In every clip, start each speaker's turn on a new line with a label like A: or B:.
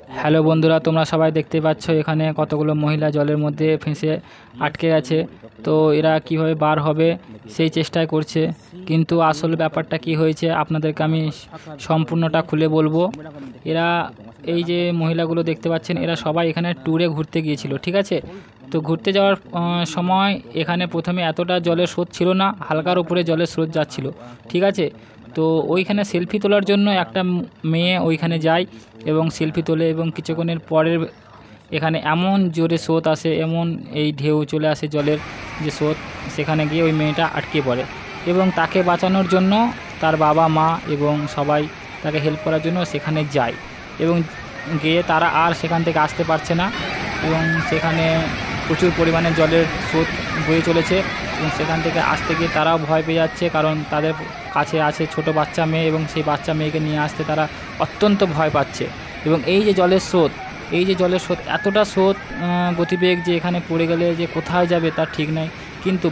A: Hello বন্ধুরা, তোমরা সবাই দেখতে পাচ্ছ এখানে কতগুলো মহিলা জলের মধ্যে ফেঁসে আটকে গেছে। তো এরা কিভাবে বার হবে সেই চেষ্টায় করছে, কিন্তু আসল ব্যাপারটা কি হয়েছে আপনাদেরকে আমি সম্পূর্ণটা খুলে বলবো। এরা এই যে মহিলাগুলো দেখতে পাচ্ছেন, এরা সবাই এখানে ট্যুরে ঘুরতে গিয়েছিল, ঠিক আছে। তো ঘুরতে যাওয়ার সময় এখানে প্রথমে এতটা জলের স্রোত ছিল না, হালকার উপরে জলের স্রোত যাচ্ছিল, ঠিক আছে। তো ওইখানে সেলফি তোলার জন্য একটা মেয়ে ওইখানে যায় এবং সেলফি তোলে, এবং কিছুক্ষণের পরের এখানে এমন জোরে স্রোত আসে, এমন এই ঢেউ চলে আসে জলের যে স্রোত, সেখানে গিয়ে ওই মেয়েটা আটকে পড়ে। এবং তাকে বাঁচানোর জন্য তার বাবা মা এবং সবাই তাকে হেল্প করার জন্য সেখানে যায়, এবং গিয়ে তারা আর সেখান থেকে আসতে পারছে না, এবং সেখানে প্রচুর পরিমাণে জলের স্রোত বয়ে চলেছে, এবং সেখান থেকে আসতে গিয়ে তারাও ভয় পেয়ে যাচ্ছে, কারণ তাদের কাছে আছে ছোট বাচ্চা মেয়ে, এবং সেই বাচ্চা মেয়েকে নিয়ে আসতে তারা অত্যন্ত ভয় পাচ্ছে। এবং এই যে জলের স্রোত, এতটা স্রোত গতিবেগ যে এখানে পড়ে গেলে যে কোথায় যাবে তার ঠিক নাই। কিন্তু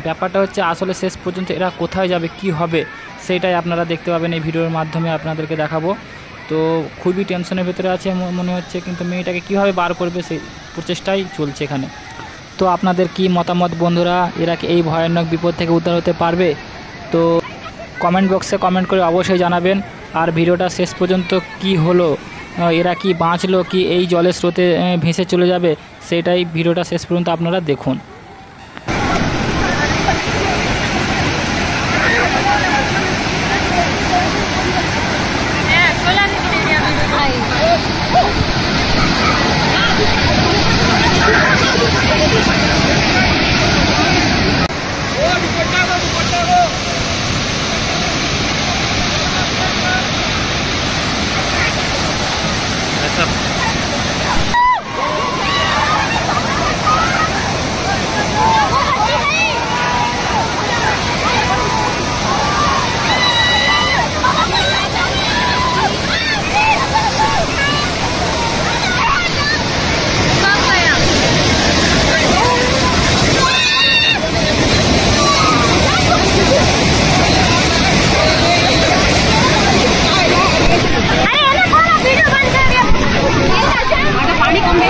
A: ব্যাপারটা হচ্ছে আসলে শেষ পর্যন্ত এরা কোথায় যাবে, কি হবে, সেটাই আপনারা দেখতে পাবেন এই ভিডিওর মাধ্যমে আপনাদেরকে দেখাবো। তো খুবই টেনশনের ভেতরে আছে মনে হচ্ছে, কিন্তু মেয়েটাকে কীভাবে বার করবে সেই প্রচেষ্টাই চলছে এখানে। তো আপনাদের কি মতামত বন্ধুরা, এরা কি এই ভয়ানক বিপদ থেকে উদ্ধার হতে পারবে? তো কমেন্ট বক্সে কমেন্ট করে অবশ্যই জানাবেন। আর ভিডিওটা শেষ পর্যন্ত কি হলো, এরা কি বাঁচলো কি এই জলের স্রোতে ভেসে চলে যাবে, সেটাই ভিডিওটা শেষ পর্যন্ত আপনারা দেখুন।
B: पानी कम है